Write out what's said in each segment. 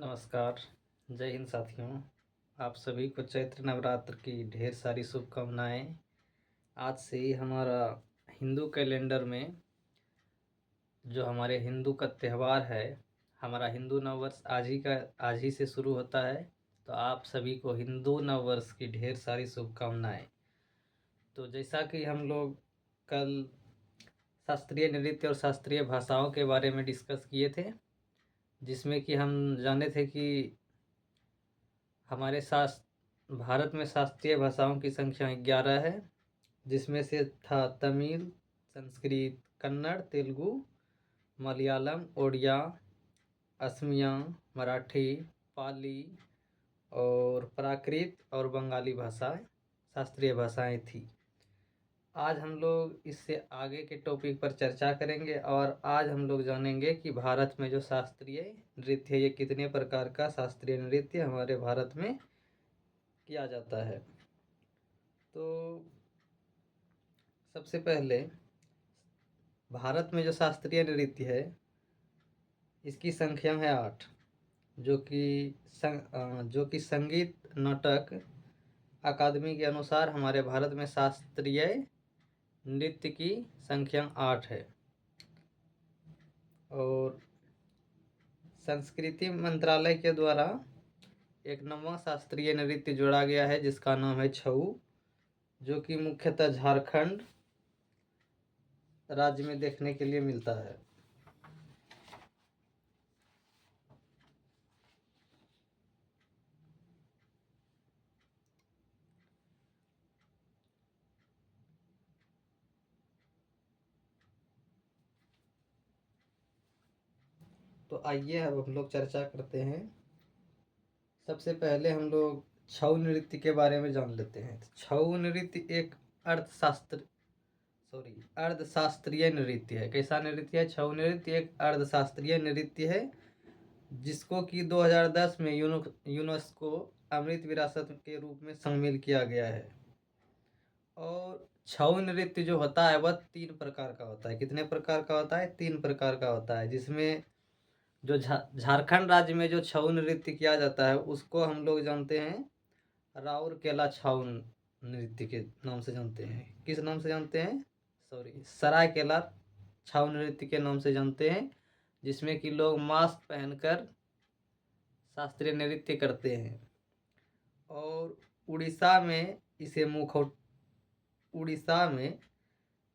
नमस्कार। जय हिंद साथियों। आप सभी को चैत्र नवरात्र की ढेर सारी शुभकामनाएं। आज से ही हमारा हिंदू कैलेंडर में जो हमारे हिंदू का त्यौहार है, हमारा हिंदू नववर्ष आज ही से शुरू होता है। तो आप सभी को हिंदू नववर्ष की ढेर सारी शुभकामनाएं। तो जैसा कि हम लोग कल शास्त्रीय नृत्य और शास्त्रीय भाषाओं के बारे में डिस्कस किए थे, जिसमें कि हम जाने थे कि हमारे भारत में शास्त्रीय भाषाओं की संख्या 11 है, जिसमें से था तमिल, संस्कृत, कन्नड़, तेलुगु, मलयालम, ओडिया, असमिया, मराठी, पाली और प्राकृत और बंगाली भाषाएं शास्त्रीय भाषाएं थी। आज हम लोग इससे आगे के टॉपिक पर चर्चा करेंगे और आज हम लोग जानेंगे कि भारत में जो शास्त्रीय नृत्य है, ये कितने प्रकार का शास्त्रीय नृत्य हमारे भारत में किया जाता है। तो सबसे पहले भारत में जो शास्त्रीय नृत्य है, इसकी संख्या है 8, जो कि संगीत नाटक अकादमी के अनुसार हमारे भारत में शास्त्रीय नृत्य की संख्या 8 है। और संस्कृति मंत्रालय के द्वारा एक नवा शास्त्रीय नृत्य जोड़ा गया है, जिसका नाम है छऊ, जो कि मुख्यतः झारखंड राज्य में देखने के लिए मिलता है। तो आइए अब हम लोग चर्चा करते हैं। सबसे पहले हम लोग छऊ नृत्य के बारे में जान लेते हैं। छऊ नृत्य एक अर्धशास्त्रीय नृत्य है। कैसा नृत्य है? छऊ नृत्य एक अर्धशास्त्रीय नृत्य है, जिसको कि 2010 में यूनेस्को अमृत विरासत के रूप में शामिल किया गया है। और छऊ नृत्य जो होता है वह 3 प्रकार का होता है। कितने प्रकार का होता है? 3 प्रकार का होता है, जिसमें जो झारखंड राज्य में जो छऊ नृत्य किया जाता है, उसको हम लोग जानते हैं राउरकेला छऊ नृत्य के नाम से जानते हैं। किस नाम से जानते हैं? सरायकेला छऊ नृत्य के नाम से जानते हैं, जिसमें कि लोग मास्क पहनकर शास्त्रीय नृत्य करते हैं। और उड़ीसा में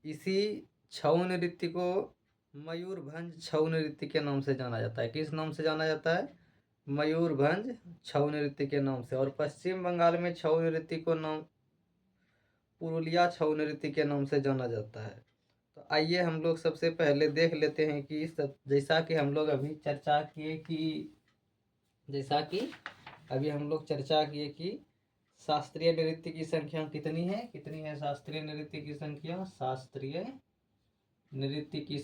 इसी छऊ नृत्य को मयूरभंज छऊ नृत्य के नाम से जाना जाता है। किस नाम से जाना जाता है? मयूरभंज छऊ नृत्य के नाम से। और पश्चिम बंगाल में छऊ नृत्य को नाम पुरुलिया छऊ नृत्य के नाम से जाना जाता है। तो आइए हम लोग सबसे पहले देख लेते हैं कि जैसा कि हम लोग अभी चर्चा किए कि शास्त्रीय नृत्य की संख्या कितनी है शास्त्रीय नृत्य की संख्या। शास्त्रीय नृत्य की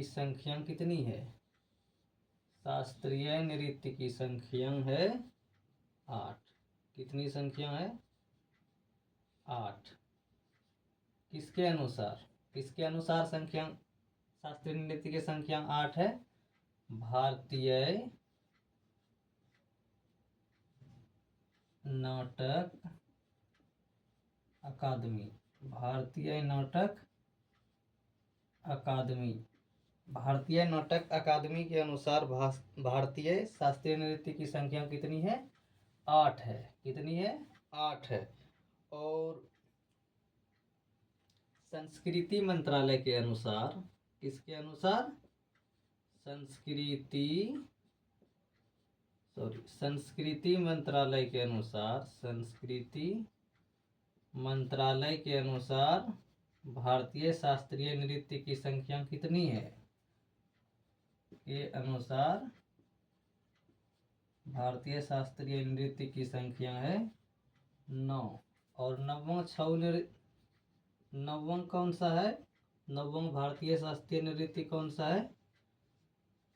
संख्या कितनी है? शास्त्रीय नृत्य की संख्या है 8। कितनी संख्या है? 8। किसके अनुसार संख्या शास्त्रीय नृत्य की संख्या 8 है? भारतीय नाटक अकादमी। भारतीय नाटक अकादमी के अनुसार भारतीय शास्त्रीय नृत्य की संख्या कितनी है? 8 है। कितनी है? 8 है। और संस्कृति मंत्रालय के अनुसार, किसके अनुसार? संस्कृति मंत्रालय के अनुसार भारतीय शास्त्रीय नृत्य की संख्या कितनी है? के अनुसार भारतीय शास्त्रीय नृत्य की संख्या है 9। और नवम कौन सा है? नवम भारतीय शास्त्रीय नृत्य कौन सा है?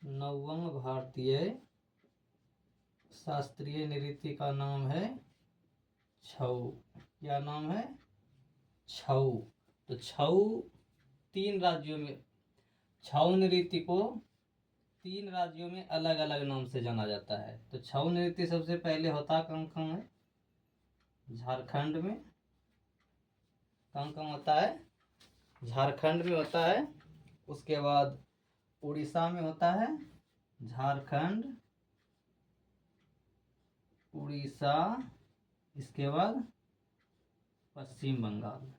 नवम भारतीय शास्त्रीय नृत्य का नाम है छऊ। क्या नाम है? छऊ। तो छऊ 3 राज्यों में छऊ नृत्य को 3 राज्यों में अलग अलग नाम से जाना जाता है। तो छऊ नृत्य सबसे पहले होता कहाँ कहाँ है? झारखंड में। कहाँ कहाँ होता है? झारखंड में होता है। उसके बाद उड़ीसा में होता है। झारखंड, उड़ीसा, इसके बाद पश्चिम बंगाल।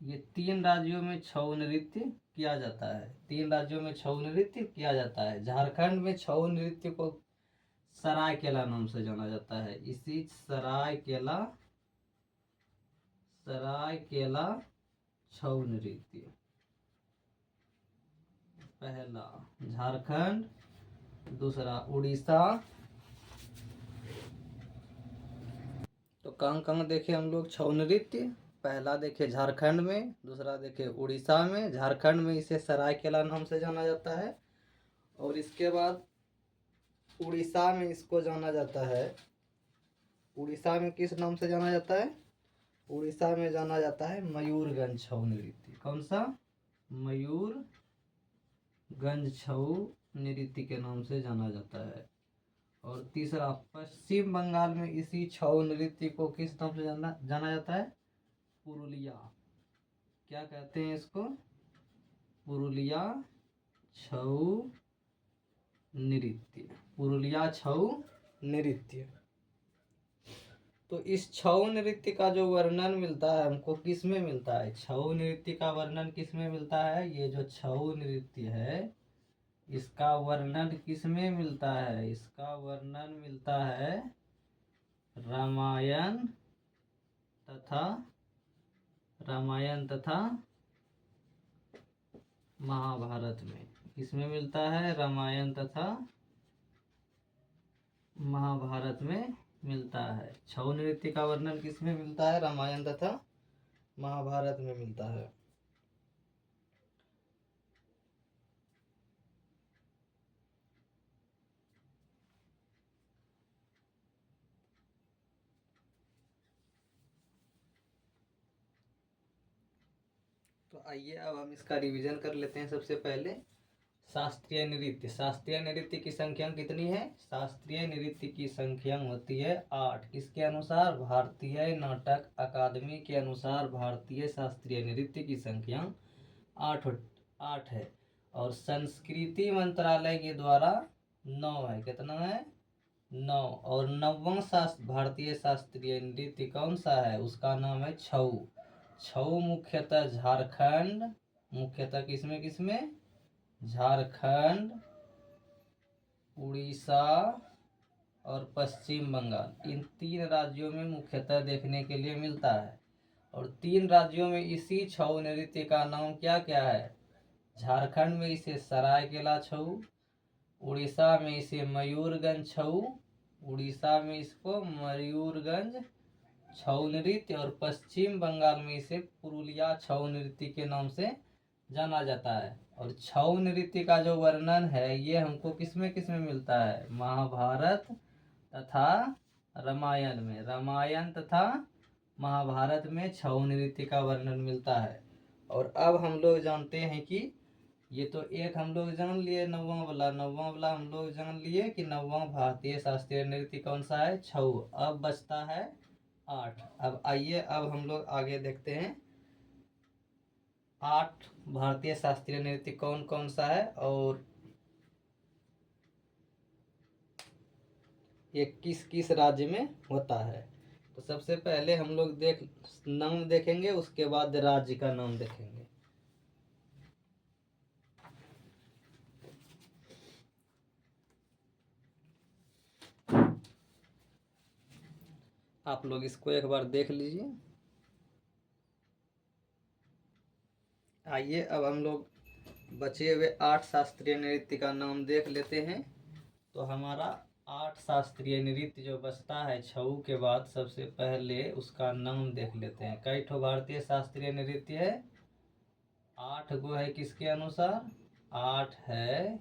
ये 3 राज्यों में छऊ नृत्य किया जाता है। 3 राज्यों में छऊ नृत्य किया जाता है। झारखंड में छऊ नृत्य को सरायकेला नाम से जाना जाता है। इसी सरायकेला छऊ नृत्य पहला झारखंड, दूसरा उड़ीसा। तो कहाँ कहाँ देखे हम लोग छऊ नृत्य? पहला देखे झारखंड में, दूसरा देखे उड़ीसा में। झारखंड में इसे सरायकेला नाम से जाना जाता है और इसके बाद उड़ीसा में इसको जाना जाता है। उड़ीसा में किस नाम से जाना जाता है? उड़ीसा में जाना जाता है मयूरगंज छऊ नृत्य। कौन सा? मयूरगंज छऊ नृत्य के नाम से जाना जाता है। और तीसरा पश्चिम बंगाल में इसी छऊ नृत्य को किस नाम से जाना जाता है? पुरुलिया। क्या कहते हैं इसको? पुरुलिया छऊ नृत्य। पुरुलिया छऊ नृत्य। तो इस छऊ नृत्य का जो वर्णन मिलता है हमको किस में मिलता है? छऊ नृत्य का वर्णन किस में मिलता है? ये जो छऊ नृत्य है इसका वर्णन किस में मिलता है? इसका वर्णन मिलता है रामायण तथा महाभारत में। किसमें मिलता है? रामायण तथा महाभारत में मिलता है। छऊ नृत्य का वर्णन किसमें मिलता है? रामायण तथा महाभारत में मिलता है। तो आइए अब हम इसका रिवीजन कर लेते हैं। सबसे पहले शास्त्रीय नृत्य। शास्त्रीय नृत्य की संख्या कितनी है? शास्त्रीय नृत्य की संख्या होती है 8। किसके अनुसार? भारतीय नाटक अकादमी के अनुसार भारतीय शास्त्रीय नृत्य की संख्या 8 है। और संस्कृति मंत्रालय के द्वारा 9 है। कितना है? 9। और 9वां भारतीय शास्त्रीय नृत्य कौन सा है? उसका नाम है छऊ। छऊ मुख्यतः झारखंड, मुख्यतः किसमें? झारखंड, उड़ीसा और पश्चिम बंगाल, इन 3 राज्यों में मुख्यतः देखने के लिए मिलता है। और 3 राज्यों में इसी छऊ नृत्य का नाम क्या क्या है? झारखंड में इसे सरायकेला छऊ, उड़ीसा में इसे मयूरगंज छऊ, उड़ीसा में इसको मयूरगंज छऊ नृत्य, और पश्चिम बंगाल में इसे पुरुलिया छऊ नृत्य के नाम से जाना जाता है। और छऊ नृत्य का जो वर्णन है ये हमको किसमें मिलता है? महाभारत तथा रामायण में। रामायण तथा महाभारत में छऊ नृत्य का वर्णन मिलता है। और अब हम लोग जानते हैं कि ये तो एक हम लोग जान लिए नौवां वाला हम लोग जान लिए कि 9वां भारतीय शास्त्रीय नृत्य कौन सा है? छऊ। अब बचता है 8। अब आइए अब हम लोग आगे देखते हैं 8 भारतीय शास्त्रीय नृत्य कौन कौन सा है और ये किस किस राज्य में होता है। तो सबसे पहले हम लोग नाम देखेंगे, उसके बाद राज्य का नाम देखेंगे। आप लोग इसको एक बार देख लीजिए। आइए अब हम लोग बचे हुए 8 शास्त्रीय नृत्य का नाम देख लेते हैं। तो हमारा 8 शास्त्रीय नृत्य जो बचता है छऊ के बाद, सबसे पहले उसका नाम देख लेते हैं। कई ठो भारतीय शास्त्रीय नृत्य है? 8 गो है। किसके अनुसार? 8 है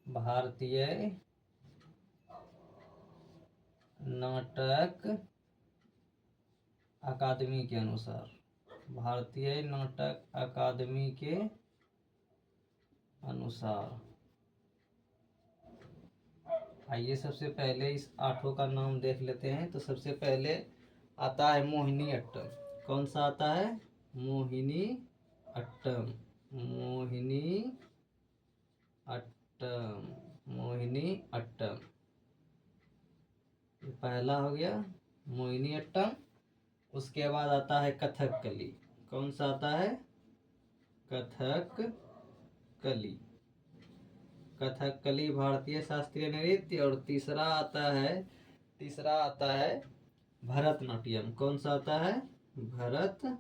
भारतीय नाटक अकादमी के अनुसार, भारतीय नाटक अकादमी के अनुसार। आइए सबसे पहले इस आठों का नाम देख लेते हैं। तो सबसे पहले आता है मोहिनी अट्टम। कौन सा आता है? मोहिनी अट्टम। मोहिनी अट्टम। मोहिनी अट्टम पहला हो गया मोहिनी अट्टम। उसके बाद आता है कथकली। कौन सा आता है? कथकली। कथकली भारतीय शास्त्रीय नृत्य। और तीसरा आता है भरतनाट्यम। कौन सा आता है? भरतनाट्यम।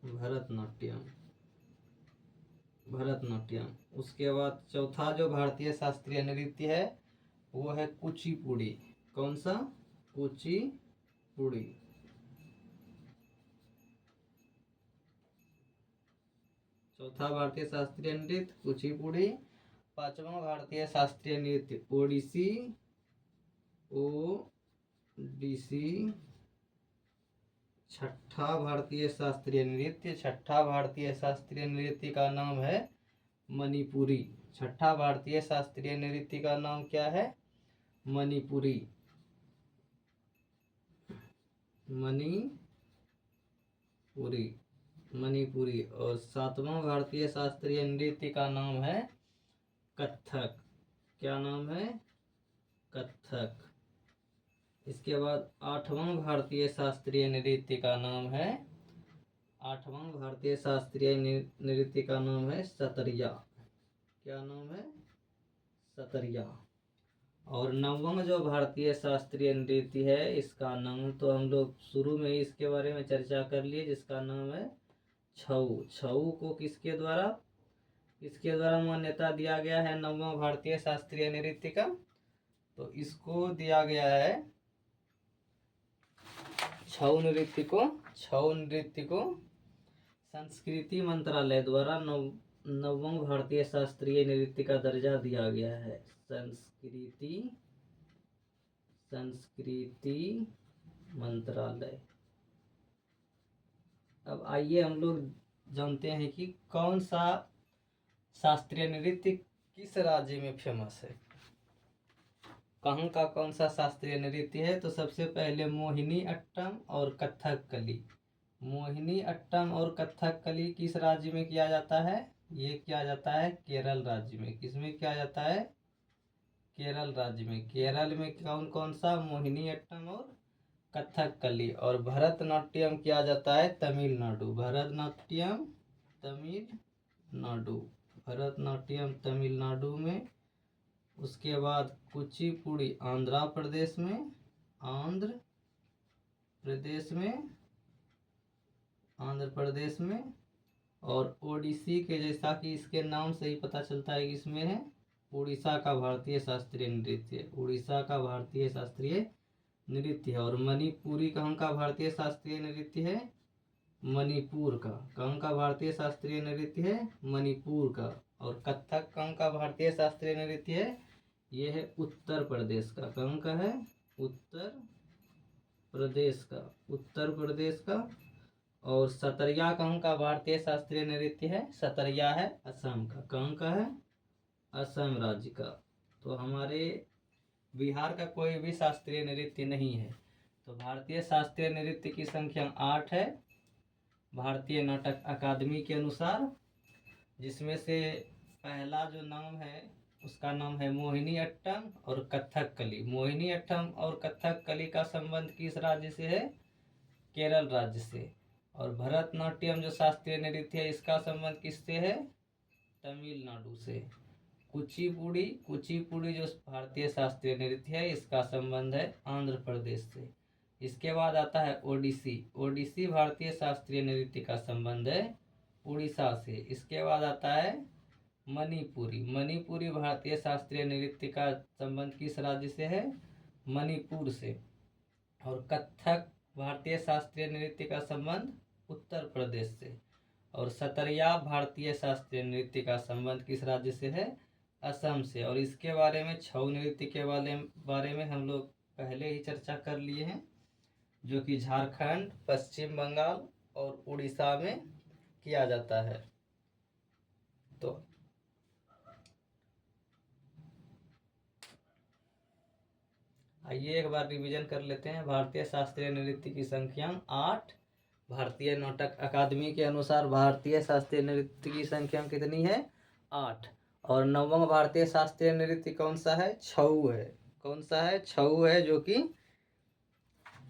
भरतनाट्यम। भरतनाट्यम। उसके बाद चौथा जो भारतीय शास्त्रीय नृत्य है वो है कुचिपुड़ी। कौन सा? कुचिपुड़ी। चौथा भारतीय शास्त्रीय नृत्य कुचिपुड़ी। पांचवा भारतीय शास्त्रीय नृत्य ओडिसी। ओडिसी। छठा भारतीय शास्त्रीय नृत्य का नाम है मणिपुरी। छठा भारतीय शास्त्रीय नृत्य का नाम क्या है? मणिपुरी। मणिपुरी। मणिपुरी। और सातवां भारतीय शास्त्रीय नृत्य का नाम है कथक। क्या नाम है? कथक। इसके बाद आठवां भारतीय शास्त्रीय नृत्य का नाम है सतरिया। क्या नाम है? सतरिया। और नौवां जो भारतीय शास्त्रीय नृत्य है इसका नाम तो हम लोग शुरू में ही इसके बारे में चर्चा कर लिए, जिसका नाम है छऊ। छऊ को किसके द्वारा मान्यता दिया गया है नौवां भारतीय शास्त्रीय नृत्य का? तो इसको दिया गया है छऊ नृत्य को संस्कृति मंत्रालय द्वारा नौवां भारतीय शास्त्रीय नृत्य का दर्जा दिया गया है। संस्कृति मंत्रालय। अब आइए हम लोग जानते हैं कि कौन सा शास्त्रीय नृत्य किस राज्य में फेमस है। कहाँ का कौन सा शास्त्रीय नृत्य है? तो सबसे पहले मोहिनी अट्टम और कथकली। मोहिनी अट्टम और कथकली किस राज्य में किया जाता है? ये किया जाता है केरल राज्य में। किसमें किया जाता है? केरल राज्य में। केरल में कौन कौन सा? मोहिनी अट्टम और कथकली। और भरतनाट्यम किया जाता है तमिलनाडु। भरतनाट्यम तमिलनाडु में। उसके बाद कुचिपुड़ी आंध्र प्रदेश में। और ओडिसी के, जैसा कि इसके नाम से ही पता चलता है कि इसमें है उड़ीसा का भारतीय शास्त्रीय नृत्य है। और मणिपुरी कहाँ का भारतीय शास्त्रीय नृत्य है? मणिपुर का। कहाँ का भारतीय शास्त्रीय नृत्य है? मणिपुर का। और कथक कहाँ का भारतीय शास्त्रीय नृत्य है? ये है उत्तर प्रदेश का। कहाँ का है? उत्तर प्रदेश का। और सतरिया कहाँ का भारतीय शास्त्रीय नृत्य है? सतरिया है असम का। कहाँ का है? असम राज्य का। तो हमारे बिहार का कोई भी शास्त्रीय नृत्य नहीं है। तो भारतीय शास्त्रीय नृत्य की संख्या 8 है भारतीय नाटक अकादमी के अनुसार, जिसमें से पहला जो नाम है उसका नाम है मोहिनी अट्टम और कथकली। मोहिनी अट्टम और कथकली का संबंध किस राज्य से है? केरल राज्य से। और भरतनाट्यम जो शास्त्रीय नृत्य है इसका संबंध किससे है? तमिलनाडु से। कुचिपुड़ी जो भारतीय शास्त्रीय नृत्य है इसका संबंध है आंध्र प्रदेश से। इसके बाद आता है ओडिसी भारतीय शास्त्रीय नृत्य का संबंध है उड़ीसा से। इसके बाद आता है मणिपुरी भारतीय शास्त्रीय नृत्य का संबंध किस राज्य से है? मणिपुर से। और कथक भारतीय शास्त्रीय नृत्य का संबंध उत्तर प्रदेश से। और सतरिया भारतीय शास्त्रीय नृत्य का संबंध किस राज्य से है? असम से। और इसके बारे में छऊ नृत्य के बारे में हम लोग पहले ही चर्चा कर लिए हैं। जो कि झारखंड, पश्चिम बंगाल और उड़ीसा में किया जाता है। तो आइए एक बार रिवीजन कर लेते हैं। भारतीय शास्त्रीय नृत्य की संख्या 8। भारतीय नाटक अकादमी के अनुसार भारतीय शास्त्रीय नृत्य की संख्या कितनी है? 8। और 9वां भारतीय शास्त्रीय नृत्य कौन सा है? छऊ है। कौन सा है? छऊ है, जो कि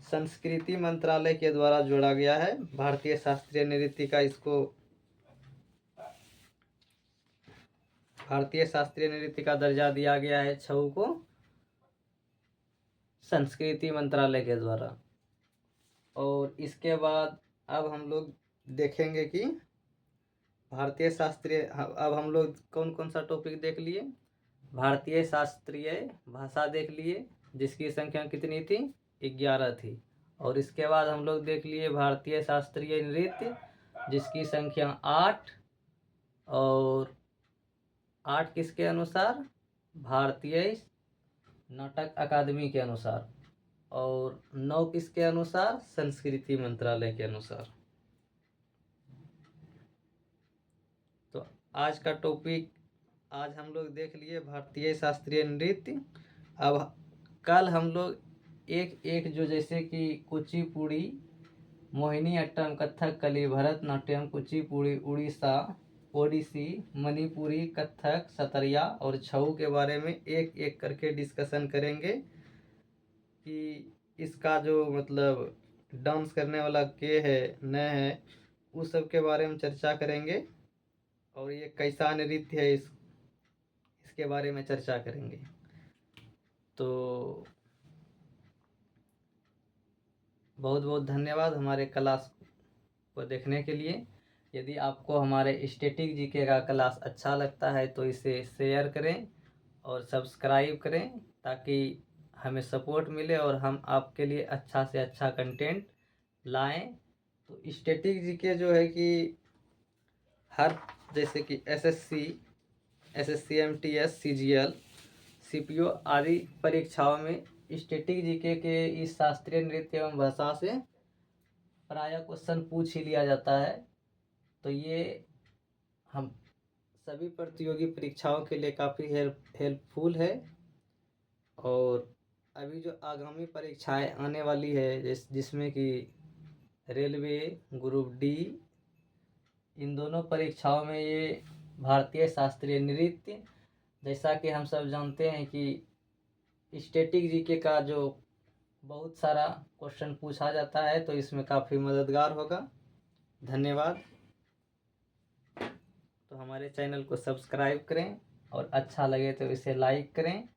संस्कृति मंत्रालय के द्वारा जोड़ा गया है। भारतीय शास्त्रीय नृत्य का इसको भारतीय शास्त्रीय नृत्य का दर्जा दिया गया है छऊ को, संस्कृति मंत्रालय के द्वारा। और इसके बाद अब हम लोग देखेंगे कि भारतीय शास्त्रीय, अब हम लोग कौन कौन सा टॉपिक देख लिए? भारतीय शास्त्रीय भाषा देख लिए, जिसकी संख्या कितनी थी? 11 थी। और इसके बाद हम लोग देख लिए भारतीय शास्त्रीय नृत्य, जिसकी संख्या 8। और 8 किसके अनुसार? भारतीय नाटक अकादमी के अनुसार। और 9 किसके अनुसार? संस्कृति मंत्रालय के अनुसार। तो आज का टॉपिक आज हम लोग देख लिए भारतीय शास्त्रीय नृत्य। अब कल हम लोग एक एक जो जैसे कि कुचिपुड़ी, मोहिनीअट्टम, कथकली, भरतनाट्यम, कुचिपुड़ी, उड़ीसा, ओडिसी, मणिपुरी, कथक, सतरिया और छऊ के बारे में एक एक करके डिस्कशन करेंगे कि इसका जो मतलब डांस करने वाला के है, न है, उस सब के बारे में चर्चा करेंगे। और ये कैसा नृत्य है, इसके बारे में चर्चा करेंगे। तो बहुत बहुत धन्यवाद हमारे क्लास को देखने के लिए। यदि आपको हमारे स्टैटिक जीके का क्लास अच्छा लगता है तो इसे शेयर करें और सब्सक्राइब करें, ताकि हमें सपोर्ट मिले और हम आपके लिए अच्छा से अच्छा कंटेंट लाएं। तो स्टैटिक जीके जो है कि हर जैसे कि एसएससी, एमटीएस, सीजीएल, सीपीओ आदि परीक्षाओं में स्टैटिक जीके के इस शास्त्रीय नृत्य एवं भाषा से प्रायः क्वेश्चन पूछ ही लिया जाता है। तो ये हम सभी प्रतियोगी परीक्षाओं के लिए काफ़ी हेल्पफुल है। और अभी जो आगामी परीक्षाएं आने वाली है, जिसमें कि रेलवे, ग्रुप डी, इन दोनों परीक्षाओं में ये भारतीय शास्त्रीय नृत्य, जैसा कि हम सब जानते हैं कि स्टैटिक जीके का जो बहुत सारा क्वेश्चन पूछा जाता है, तो इसमें काफ़ी मददगार होगा। धन्यवाद। तो हमारे चैनल को सब्सक्राइब करें और अच्छा लगे तो इसे लाइक करें,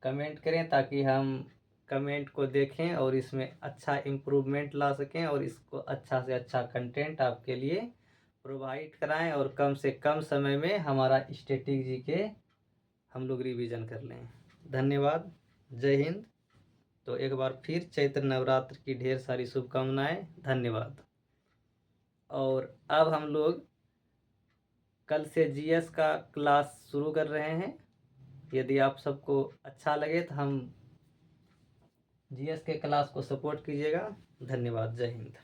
कमेंट करें, ताकि हम कमेंट को देखें और इसमें अच्छा इम्प्रूवमेंट ला सकें और इसको अच्छा से अच्छा कंटेंट आपके लिए प्रोवाइड कराएं और कम से कम समय में हमारा स्टैटिक जीके हम लोग रिवीजन कर लें। धन्यवाद। जय हिंद। तो एक बार फिर चैत्र नवरात्र की ढेर सारी शुभकामनाएं। धन्यवाद। और अब हम लोग कल से जीएस का क्लास शुरू कर रहे हैं। यदि आप सबको अच्छा लगे तो हम जीएस के क्लास को सपोर्ट कीजिएगा। धन्यवाद। जय हिंद।